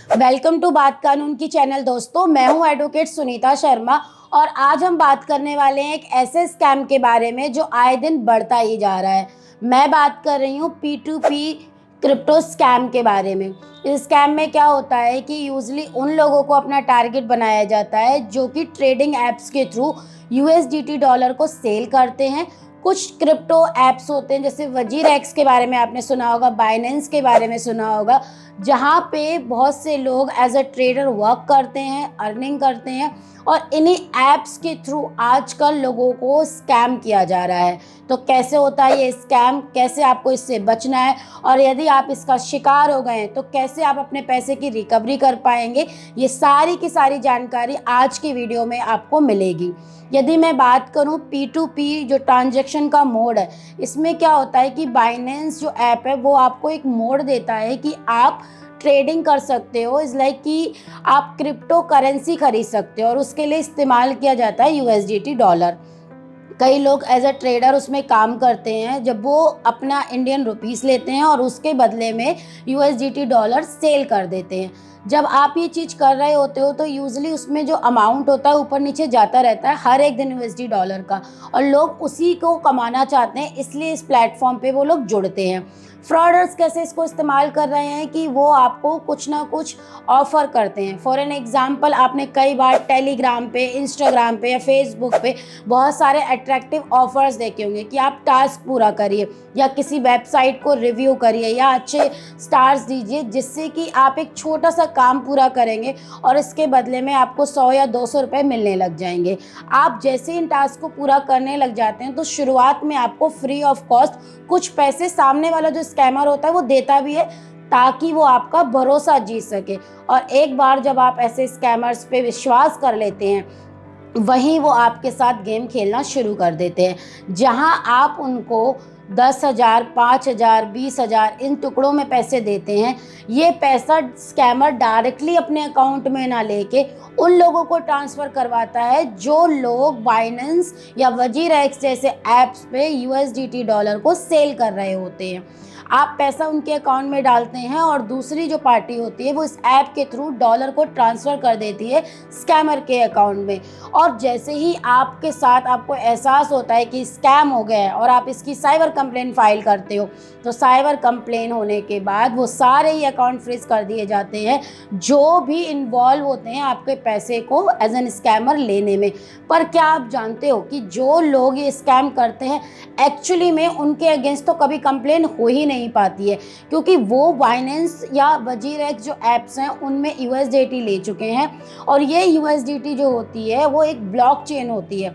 Welcome to बात कानून की चैनल। दोस्तों, मैं हूं एडवोकेट सुनीता शर्मा और आज हम बात करने वाले हैं एक ऐसे स्कैम के बारे में जो आए दिन बढ़ता ही जा रहा है। मैं बात कर रही हूं P2P क्रिप्टो स्कैम के बारे में। इस स्कैम में क्या होता है कि यूजली उन लोगों को अपना टारगेट बनाया जाता है जो कि ट्रेडिंग एप्स के थ्रू USDT डॉलर को सेल करते हैं। कुछ क्रिप्टो एप्स होते हैं जैसे वजीरेक्स के बारे में आपने सुना होगा, बाइनेंस के बारे में सुना होगा, जहाँ पे बहुत से लोग एज अ ट्रेडर वर्क करते हैं, अर्निंग करते हैं और इन्हीं ऐप्स के थ्रू आजकल लोगों को स्कैम किया जा रहा है। तो कैसे होता है ये स्कैम, कैसे आपको इससे बचना है और यदि आप इसका शिकार हो गए हैं तो कैसे आप अपने पैसे की रिकवरी कर पाएंगे, ये सारी की सारी जानकारी आज की वीडियो में आपको मिलेगी। यदि मैं बात करूं P2P जो ट्रांजैक्शन का मोड है, इसमें क्या होता है कि बाइनेंस जो ऐप है वो आपको एक मोड देता है कि आप ट्रेडिंग कर सकते हो। इज़ लाइक कि आप क्रिप्टो करेंसी खरीद सकते हो और उसके लिए इस्तेमाल किया जाता है USDT डॉलर। कई लोग एज अ ट्रेडर उसमें काम करते हैं, जब वो अपना इंडियन रुपीस लेते हैं और उसके बदले में USDT डॉलर सेल कर देते हैं। जब आप ये चीज़ कर रहे होते हो तो यूजली उसमें जो अमाउंट होता है ऊपर नीचे जाता रहता है हर एक दिन USD डॉलर का, और लोग उसी को कमाना चाहते हैं, इसलिए इस प्लेटफॉर्म पे वो लोग जुड़ते हैं। फ्रॉडर्स कैसे इसको इस्तेमाल कर रहे हैं कि वो आपको कुछ ना कुछ ऑफ़र करते हैं। फॉर एन एग्जांपल, आपने कई बार टेलीग्राम पे, इंस्टाग्राम पे या फेसबुक पे बहुत सारे अट्रैक्टिव ऑफर्स देखे होंगे कि आप टास्क पूरा करिए या किसी वेबसाइट को रिव्यू करिए या अच्छे स्टार्स दीजिए, जिससे कि आप एक छोटा सा काम पूरा करेंगे और इसके बदले में आपको 100 या 200 रुपये मिलने लग जाएंगे। आप जैसे इन टास्क को पूरा करने लग जाते हैं तो शुरुआत में आपको फ्री ऑफ कॉस्ट कुछ पैसे सामने वाला जो स्कैमर होता है वो देता भी है, ताकि वो आपका भरोसा जीत सके। और एक बार जब आप ऐसे स्कैमर्स पे विश्वास कर लेते हैं, वहीं वो आपके साथ गेम खेलना शुरू कर देते हैं, जहां आप उनको 10,000, 5,000, 20,000 इन टुकड़ों में पैसे देते हैं। ये पैसा स्कैमर डायरेक्टली अपने अकाउंट में ना लेके उन लोगों को ट्रांसफ़र करवाता है जो लोग बाइनेंस या वजीरेक्स जैसे ऐप्स पे USDT डॉलर को सेल कर रहे होते हैं। आप पैसा उनके अकाउंट में डालते हैं और दूसरी जो पार्टी होती है वो इस ऐप के थ्रू डॉलर को ट्रांसफ़र कर देती है स्कैमर के अकाउंट में। और जैसे ही आपके साथ आपको एहसास होता है कि स्कैम हो गया है और आप इसकी साइबर कंप्लेन फाइल करते हो, तो साइबर कंप्लेन होने के बाद वो सारे ही अकाउंट फ्रीज कर दिए जाते हैं जो भी इन्वॉल्व होते हैं आपके पैसे को एज एन स्कैमर लेने में। पर क्या आप जानते हो कि जो लोग ये स्कैम करते हैं एक्चुअली में उनके अगेंस्ट तो कभी कंप्लेन हो ही नहीं पाती है, क्योंकि वो बाइनेंस या वजीरेक्स जो ऐप्स हैं उनमें USDT ले चुके हैं और ये USDT जो होती है वो एक ब्लॉकचेन होती है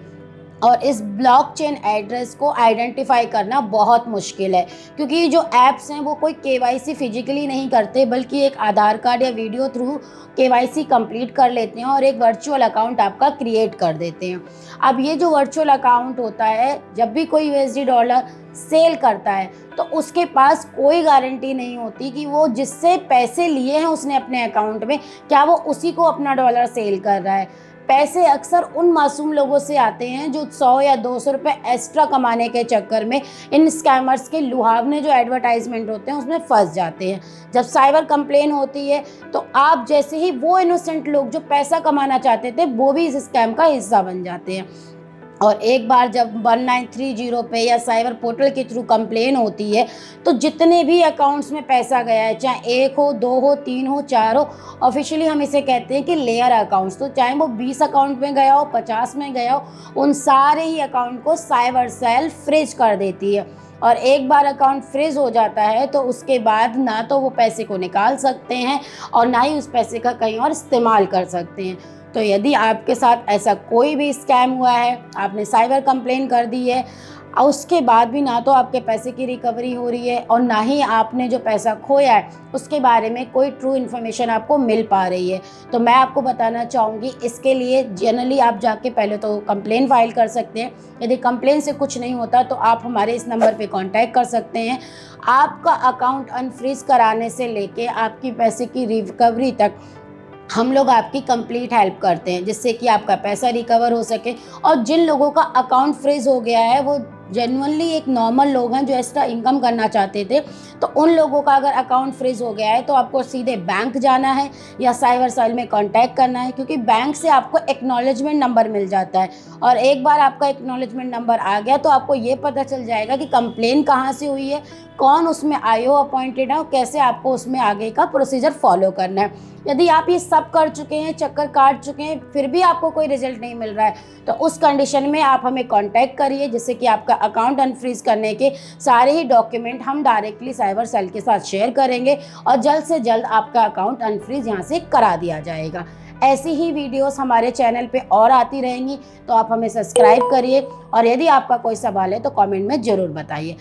और इस ब्लॉकचेन एड्रेस को आइडेंटिफाई करना बहुत मुश्किल है, क्योंकि जो ऐप्स हैं वो कोई KYC फिजिकली नहीं करते, बल्कि एक आधार कार्ड या वीडियो थ्रू KYC कंप्लीट कर लेते हैं और एक वर्चुअल अकाउंट आपका क्रिएट कर देते हैं। अब ये जो वर्चुअल अकाउंट होता है, जब भी कोई USD डॉलर सेल करता है तो उसके पास कोई गारंटी नहीं होती कि वो जिससे पैसे लिए हैं उसने अपने अकाउंट में, क्या वो उसी को अपना डॉलर सेल कर रहा है। पैसे अक्सर उन मासूम लोगों से आते हैं जो 100 या 200 रुपये एक्स्ट्रा कमाने के चक्कर में इन स्कैमर्स के लुभावने जो एडवर्टाइजमेंट होते हैं उसमें फंस जाते हैं। जब साइबर कंप्लेन होती है तो आप जैसे ही वो इनोसेंट लोग जो पैसा कमाना चाहते थे वो भी इस स्कैम का हिस्सा बन जाते हैं। और एक बार जब 1930 पे या साइबर पोर्टल के थ्रू कंप्लेन होती है तो जितने भी अकाउंट्स में पैसा गया है, चाहे 1 हो, 2 हो, 3 हो, 4 हो, ऑफिशियली हम इसे कहते हैं कि लेयर अकाउंट्स, तो चाहे वो 20 अकाउंट में गया हो, 50 में गया हो, उन सारे ही अकाउंट को साइबर सेल फ्रीज कर देती है। और एक बार अकाउंट फ्रीज हो जाता है तो उसके बाद ना तो वो पैसे को निकाल सकते हैं और ना ही उस पैसे का कहीं और इस्तेमाल कर सकते हैं। तो यदि आपके साथ ऐसा कोई भी स्कैम हुआ है, आपने साइबर कंप्लेन कर दी है और उसके बाद भी ना तो आपके पैसे की रिकवरी हो रही है और ना ही आपने जो पैसा खोया है उसके बारे में कोई ट्रू इन्फॉर्मेशन आपको मिल पा रही है, तो मैं आपको बताना चाहूँगी इसके लिए जनरली आप जाके पहले तो कंप्लेन फाइल कर सकते हैं। यदि कंप्लेन से कुछ नहीं होता तो आप हमारे इस नंबर पे कांटेक्ट कर सकते हैं। आपका अकाउंट अनफ्रीज कराने से लेके आपकी पैसे की रिकवरी तक हम लोग आपकी कंप्लीट हेल्प करते हैं, जिससे कि आपका पैसा रिकवर हो सके। और जिन लोगों का अकाउंट फ्रीज हो गया है वो जेन्युइनली एक नॉर्मल लोग हैं जो एक्स्ट्रा इनकम करना चाहते थे, तो उन लोगों का अगर अकाउंट फ्रीज हो गया है तो आपको सीधे बैंक जाना है या साइबर सेल में कांटेक्ट करना है, क्योंकि बैंक से आपको एक्नॉलेजमेंट नंबर मिल जाता है। और एक बार आपका एक्नॉलेजमेंट नंबर आ गया तो आपको ये पता चल जाएगा कि कंप्लेन कहाँ से हुई है, कौन उसमें आईओ अपॉइंटेड है और कैसे आपको उसमें आगे का प्रोसीजर फॉलो करना है। यदि आप ये सब कर चुके हैं, चक्कर काट चुके हैं, फिर भी आपको कोई रिजल्ट नहीं मिल रहा है, तो उस कंडीशन में आप हमें कांटेक्ट करिए, जिससे कि आपका अकाउंट अनफ्रीज करने के सारे ही डॉक्यूमेंट हम डायरेक्टली साइबर सेल के साथ शेयर करेंगे और जल्द से जल्द आपका अकाउंट अनफ्रीज यहाँ से करा दिया जाएगा। ऐसी ही वीडियोस हमारे चैनल पे और आती रहेंगी, तो आप हमें सब्सक्राइब करिए और यदि आपका कोई सवाल है तो कमेंट में ज़रूर बताइए।